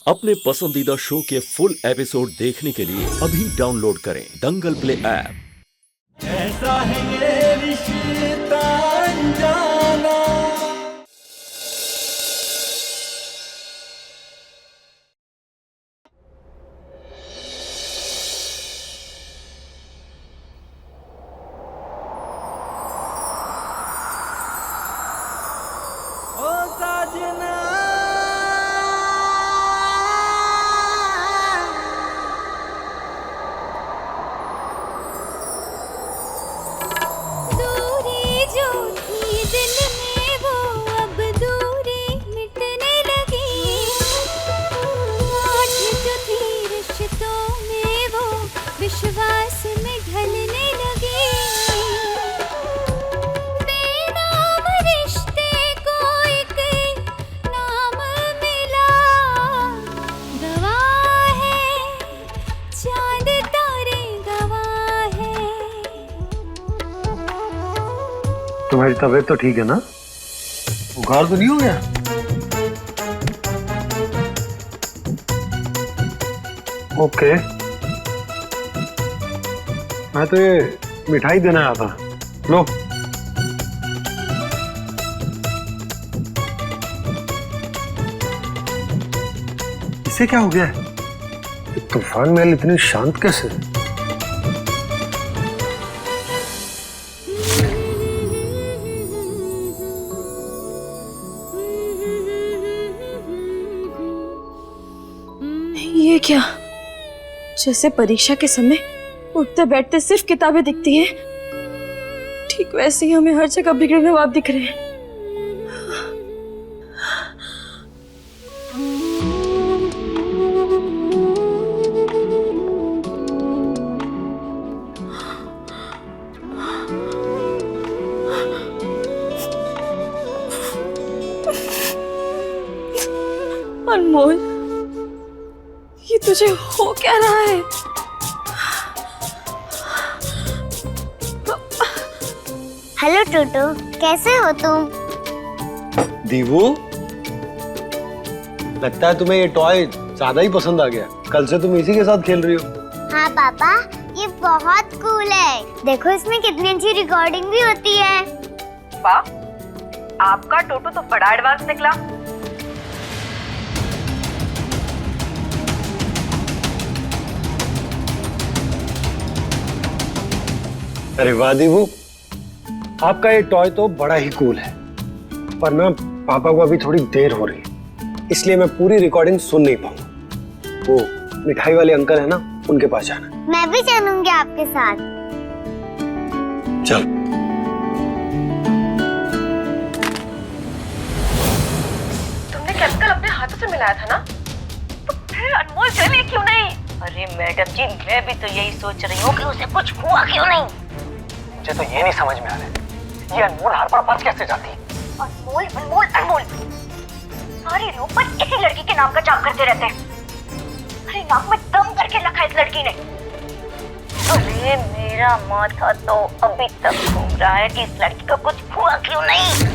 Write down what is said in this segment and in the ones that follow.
अपने पसंदीदा शो के फुल एपिसोड देखने के लिए अभी डाउनलोड करें दंगल प्ले ऐप। ऐसा है ये रिश्ता अनजाना। ओ साजना दूरी जो थी दिल में वो अब दूरी मिटने लगी। गांठ जो थी रिश्तों में वो विश्वास में ढलने लगी। बेनाम रिश्ते को एक नाम मिला। गवाह है चांद तारे गवाह है। तुम्हारी तबीयत तो ठीक है ना? बुखार तो नहीं हो गया? ओके, मैं तो ये मिठाई देने आया था। लो। इसे क्या हो गया है? ये तूफान महल इतनी शांत कैसे? ये क्या? जैसे परीक्षा के समय उठते बैठते सिर्फ किताबें दिखती हैं, ठीक वैसे ही हमें हर जगह बिगड़े ख्वाब दिख रहे हैं। अनमोल, ये तुझे हो क्या रहा है? हेलो टूटू, कैसे हो तुम? दीवू, लगता है तुम्हें ये टॉय ज्यादा ही पसंद आ गया। कल से तुम इसी के साथ खेल रही हो। हाँ पापा, ये बहुत कूल है। देखो इसमें कितनी अच्छी रिकॉर्डिंग भी होती है। वाह, आपका टोटो तो बड़ा एडवांस निकला। अरे वाह दीवू, आपका ये टॉय तो बड़ा ही कूल है, पर ना पापा को अभी थोड़ी देर हो रही है, इसलिए मैं पूरी रिकॉर्डिंग सुन नहीं पाऊंगा। वो मिठाई वाले अंकल है ना, उनके पास जाना। मैं भी चलूंगी आपके साथ। चल। तुमने केमिकल अपने हाथों से मिलाया था ना, तो फिर अनमोल चले क्यों नहीं? अरे मैडम जी, मैं भी तो यही सोच रही हूँ कि उसे कुछ हुआ क्यों नहीं। मुझे तो ये नहीं समझ में आ रहा है, ये अनमोल हर बार बच कैसे जाती है? अनमोल अनमोल अनमोल, सारे लोग बस इसी लड़की के नाम का जाप करते रहते हैं। अरे नाक में दम करके रखा इस लड़की ने। अरे मेरा माथा तो अभी तक घूम रहा है कि इस लड़की को कुछ हुआ क्यों नहीं।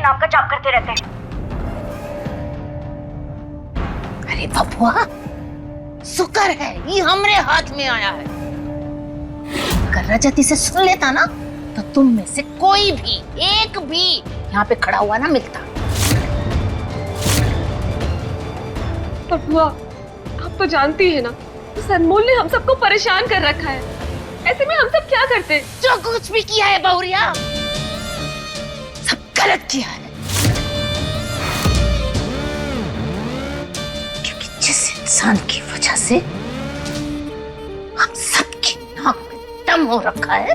नाम का जाप करते रहते हैं। अरे बबुआ, शुक्र है ये हमरे हाथ में आया है। अगर रजत इसे सुन लेता ना तो तुम में से कोई भी एक भी यहाँ पे खड़ा हुआ ना मिलता। पर बुआ, आप तो जानती है ना, उस अनमोल ने हम सबको परेशान कर रखा है। ऐसे में हम सब क्या करते? जो कुछ भी किया है बहुरिया, सब गलत किया है। क्योंकि जिस इंसान की वजह से हम सबकी नाक में दम हो रखा है,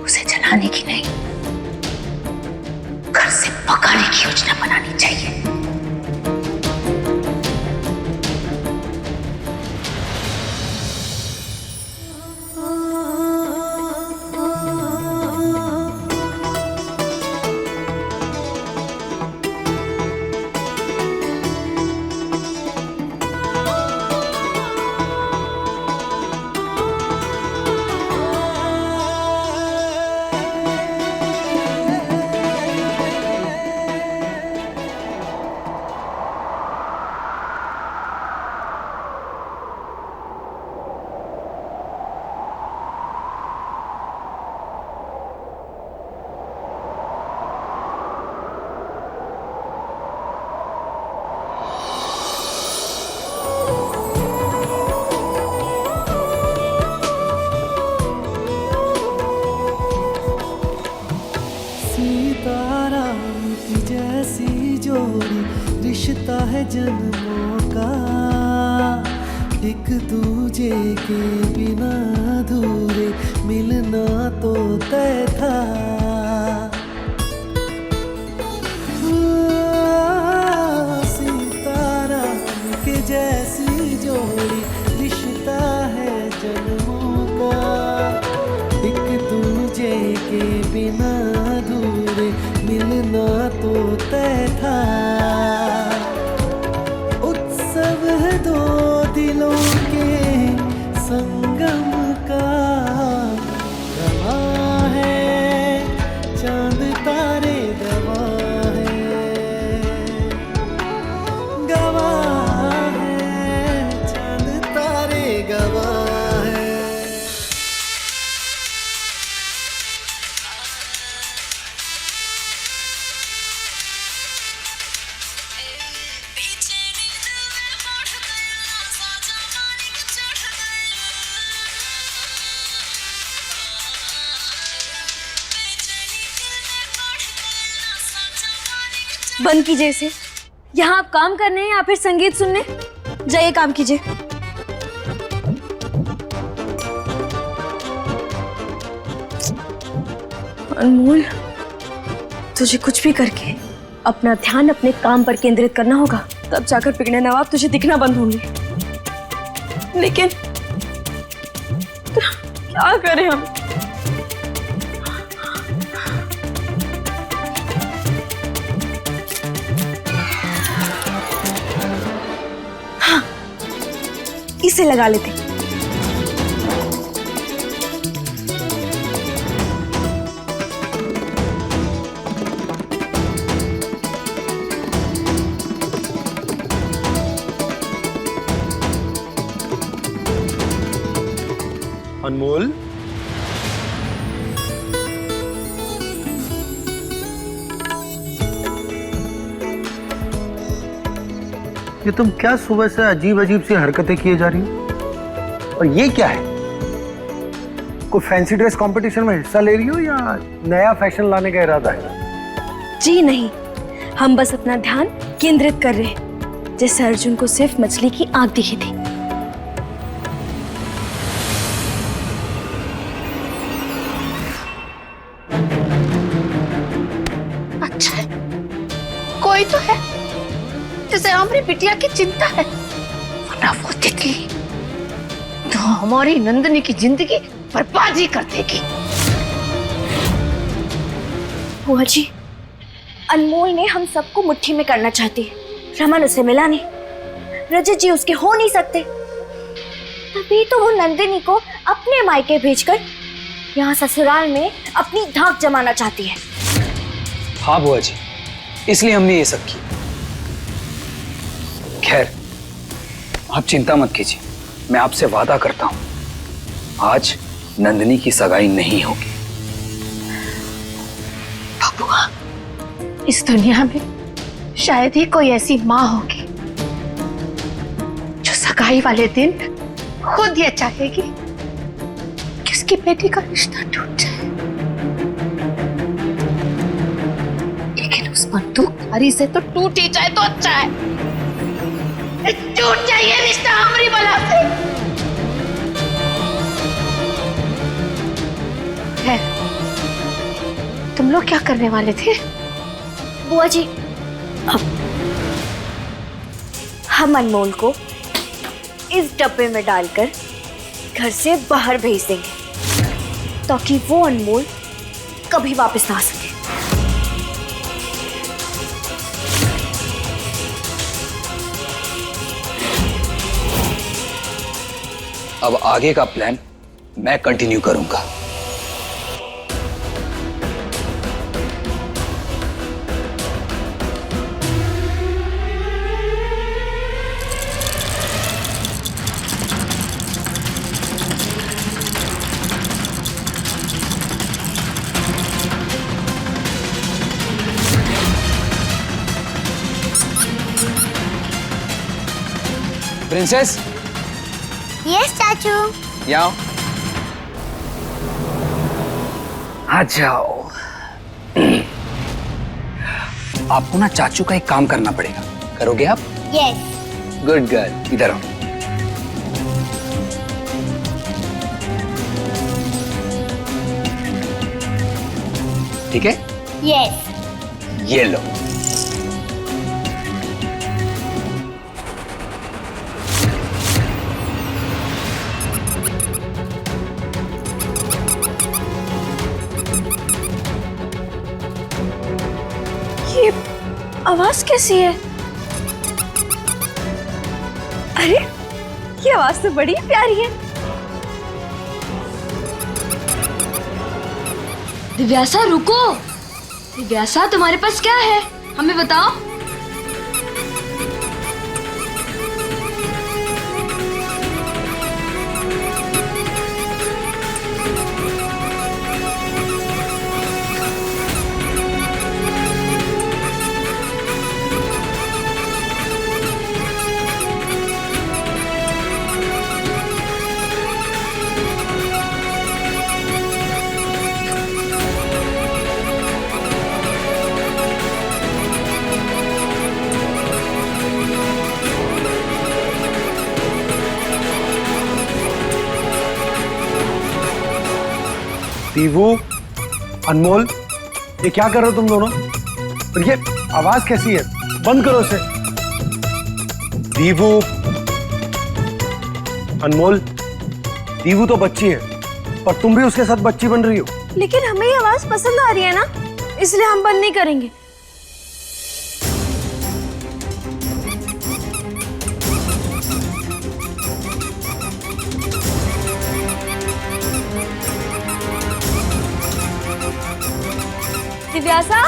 उसे जलाने की नहीं, घर से भगाने की योजना बनानी चाहिए। सीताराम की जैसी जोड़ी, रिश्ता है जन्मों का, एक दूजे के बिना अधूरे, मिलना तो तय था। सीताराम के जैसी जोड़ी, रिश्ता है जन्मों का, एक दूजे के बिना अधूरे, मिलना तो तय था। उत्सव है दो दिलों के संगम का, गवाह है चांद तारे, गवाह है, गवाह है चांद तारे, गवाह है। बंद कीजिए इसे। यहाँ आप काम करने हैं या फिर संगीत सुनने? जाइए काम कीजिए। अनमोल, तुझे कुछ भी करके अपना ध्यान अपने काम पर केंद्रित करना होगा, तब जाकर बिगड़े नवाब तुझे दिखना बंद होंगे। लेकिन क्या करें हम? हाँ, इसे लगा लेते। अनमोल, ये तुम क्या सुबह से अजीब अजीब सी हरकतें किए जा रही हो? और ये क्या है? कोई फैंसी ड्रेस कंपटीशन में हिस्सा ले रही हो या नया फैशन लाने का इरादा है? जी नहीं, हम बस अपना ध्यान केंद्रित कर रहे हैं, जैसे अर्जुन को सिर्फ मछली की आंख दिखी थी। अच्छा है, कोई तो है जिसे हमारी बिटिया की चिंता है, वरना वो तितली तो हमारी नंदनी की जिंदगी बर्बाद ही कर देगी। बुआ जी, अनमोल ने हम सबको मुट्ठी में करना चाहती है। रमन उसे मिला नहीं, रजत जी उसके हो नहीं सकते, तभी तो वो नंदिनी को अपने मायके भेजकर यहाँ ससुराल में अपनी धाक जमाना चाहती है। हाँ बुआ जी, इसलिए हमने ये सब किया। खैर, आप चिंता मत कीजिए, मैं आपसे वादा करता हूं, आज नंदिनी की सगाई नहीं होगी। बुआ, इस दुनिया में शायद ही कोई ऐसी माँ होगी जो सगाई वाले दिन खुद ये चाहेगी कि उसकी बेटी का रिश्ता टूट जाए। लेकिन उस बंदूकधारी से तो टूट ही जाए तो अच्छा है। टूट जाए ये रिश्ता हमारी बला से। है, तुम लोग क्या करने वाले थे? बुआ जी, हम अनमोल को इस डब्बे में डालकर घर से बाहर भेज देंगे ताकि वो अनमोल कभी वापस ना आ सके। अब आगे का प्लान मैं कंटिन्यू करूंगा। प्रिंसेस, यस चाचू। यहाँ आ जाओ। आपको ना चाचू का एक काम करना पड़ेगा, करोगे आप? यस। गुड गर्ल, इधर आओ। ठीक है, यस। ये लो। ये आवाज कैसी है? अरे, ये आवाज तो बड़ी प्यारी है। दिव्यासा रुको। दिव्यासा, तुम्हारे पास क्या है, हमें बताओ। दीवू, अनमोल, ये क्या कर रहे हो तुम दोनों? और ये आवाज कैसी है? बंद करो इसे। दीवू, अनमोल, दीवू तो बच्ची है, पर तुम भी उसके साथ बच्ची बन रही हो। लेकिन हमें ये आवाज पसंद आ रही है ना, इसलिए हम बंद नहीं करेंगे। दिव्यासा,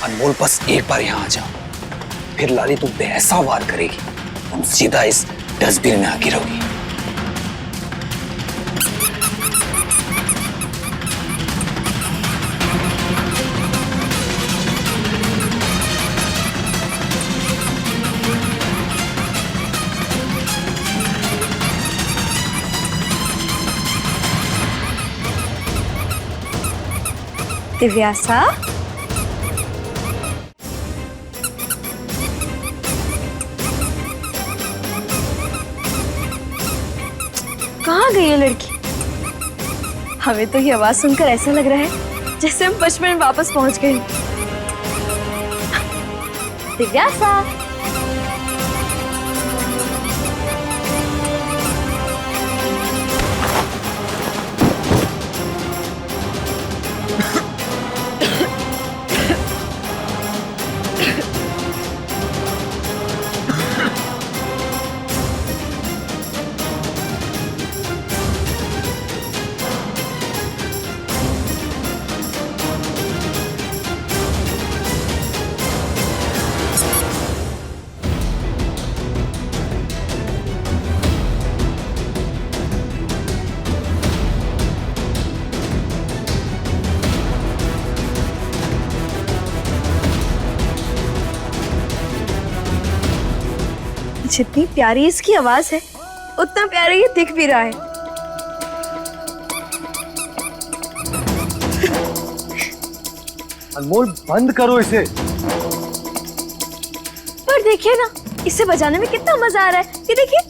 अनमोल, बस एक बार यहाँ आ जाओ, फिर लाली तुम पे ऐसा वार करेगी, तुम सीधा इस डस्टबिन में आ गिरोगी। दिव्यासा, कहाँ गई ये लड़की? हमें तो ये आवाज सुनकर ऐसा लग रहा है जैसे हम बचपन में वापस पहुंच गए। दिव्यासा, जितनी प्यारी इसकी आवाज है उतना प्यारा ये दिख भी रहा है। अनमोल बंद करो इसे। पर देखिए ना, इसे बजाने में कितना मजा आ रहा है। ये देखिए,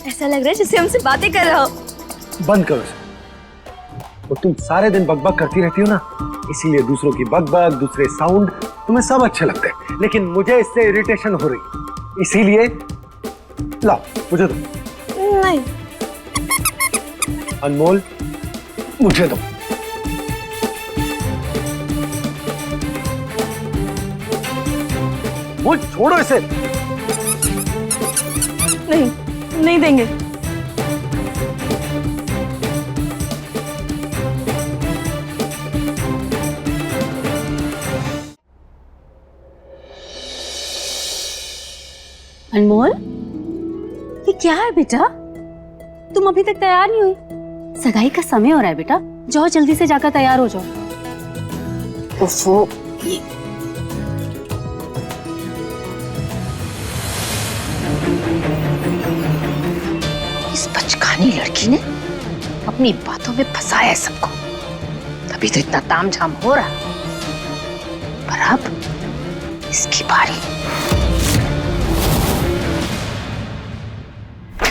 ऐसा लग रहा है जैसे हमसे बातें कर रहा हो। बंद करो इसे। वो तुम सारे दिन बकबक करती रहती हो ना, इसीलिए दूसरों की बकबक, दूसरे साउंड तुम्हें सब अच्छे लगते हैं, लेकिन मुझे इससे इरिटेशन हो रही, इसीलिए लाओ मुझे दो। नहीं। अनमोल मुझे दो। वो छोड़ो इसे। नहीं, नहीं देंगे। अनमोल, ये क्या है बेटा? तुम अभी तक तैयार नहीं हुई? सगाई का समय हो रहा है बेटा, जाओ जल्दी से जाकर तैयार हो जाओ। ओफो, ये इस बचकानी लड़की ने अपनी बातों में फंसाया है सबको, तभी तो इतना तामझाम हो रहा। पर अब इसकी बारी।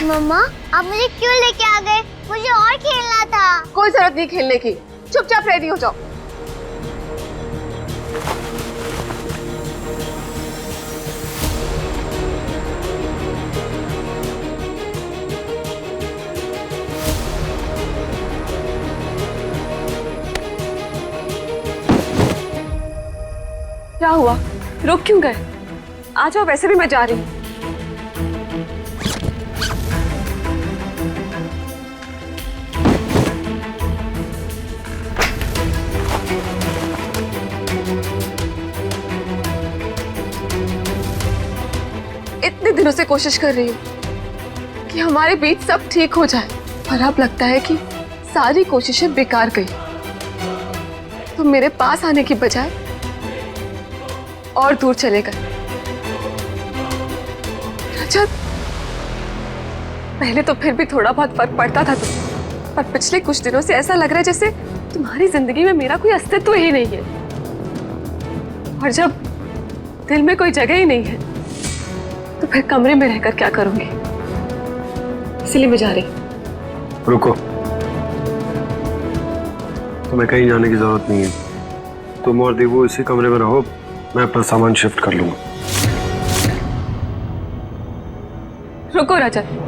मम्मा, आप मुझे क्यों लेके आ गए? मुझे और खेलना था। कोई जरूरत नहीं खेलने की, चुपचाप रेडी हो जाओ। क्या हुआ? रुक क्यों गए? आ जाओ, वैसे भी मैं जा रही हूँ। इतने दिनों से कोशिश कर रही हूँ कि हमारे बीच सब ठीक हो जाए, पर अब लगता है कि सारी कोशिशें बेकार गई। तुम मेरे पास आने की बजाय और दूर चले गए। रजत, पहले तो फिर भी थोड़ा बहुत फर्क पड़ता था तुम, पर पिछले कुछ दिनों से ऐसा लग रहा है जैसे तुम्हारी जिंदगी में मेरा कोई अस्तित्व ही नहीं है। और जब दिल में कोई जगह ही नहीं है तो फिर कमरे में रहकर क्या करूंगी? इसलिए मैं जा रही। रुको, तुम्हें कहीं जाने की जरूरत नहीं है। तुम और देवू इसी कमरे में रहो, मैं अपना सामान शिफ्ट कर लूंगा। रुको रजत,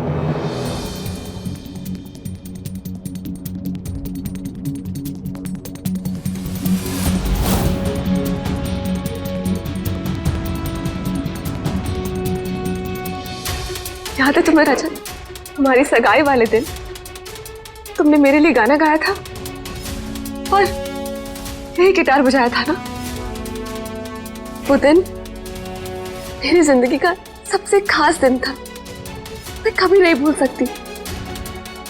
याद है तुम्हें रजत, हमारी सगाई वाले दिन तुमने मेरे लिए गाना गाया था और यही गिटार बजाया था ना? वो दिन मेरी जिंदगी का सबसे खास दिन था, मैं कभी नहीं भूल सकती।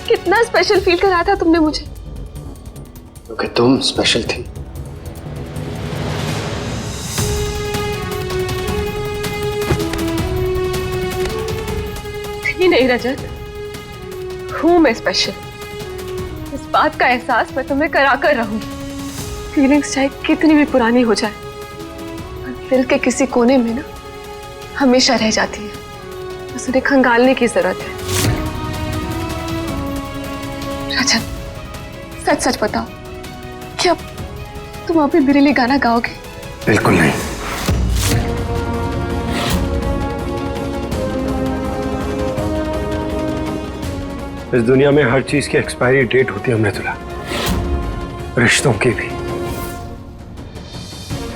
कितना स्पेशल फील कराया था तुमने मुझे। क्योंकि तुम स्पेशल थी। नहीं रजत, हूं मैं स्पेशल, इस बात का एहसास मैं तुम्हें करा कर रहूंगी। फीलिंग्स चाहे कितनी भी पुरानी हो जाए, पर दिल के किसी कोने में ना हमेशा रह जाती है, बस उन्हें खंगालने की जरूरत है। रजत, सच सच बताओ, क्या तुम अभी मेरे लिए गाना गाओगे? बिल्कुल नहीं। इस दुनिया में हर चीज की एक्सपायरी डेट होती है अमृतुला, रिश्तों की भी।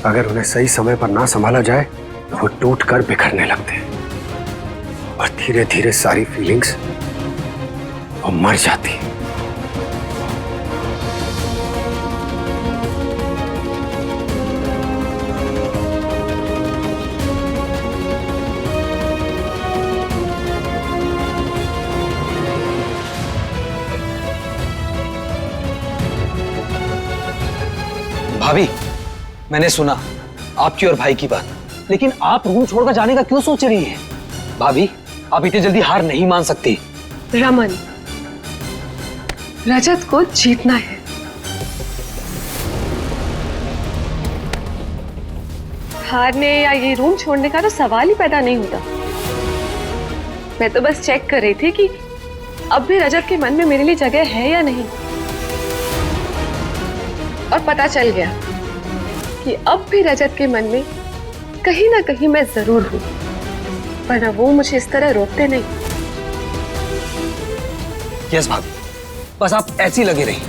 अगर उन्हें सही समय पर ना संभाला जाए तो वो टूट कर बिखरने लगते हैं और धीरे धीरे सारी फीलिंग्स वो मर जाती हैं। भाभी, मैंने सुना आपकी और भाई की बात, लेकिन आप रूम छोड़कर जाने का क्यों सोच रही हैं? भाभी, आप इतनी जल्दी हार नहीं मान सकती। रमन, रजत को जीतना है। हारने या ये रूम छोड़ने का तो सवाल ही पैदा नहीं होता। मैं तो बस चेक कर रही थी कि अब भी रजत के मन में मेरे लिए जगह है या नहीं, और पता चल गया कि अब भी रजत के मन में कहीं ना कहीं मैं जरूर हूं, वरना वो मुझे इस तरह रोकते नहीं। यस भाभी, बस आप ऐसी लगे रहिए,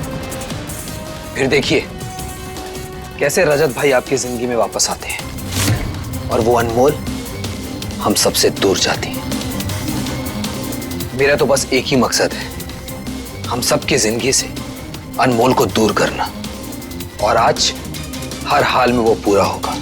फिर देखिए कैसे रजत भाई आपकी जिंदगी में वापस आते हैं और वो अनमोल हम सबसे दूर जाती है। मेरा तो बस एक ही मकसद है, हम सबकी जिंदगी से अनमोल को दूर करना, और आज हर हाल में वो पूरा होगा।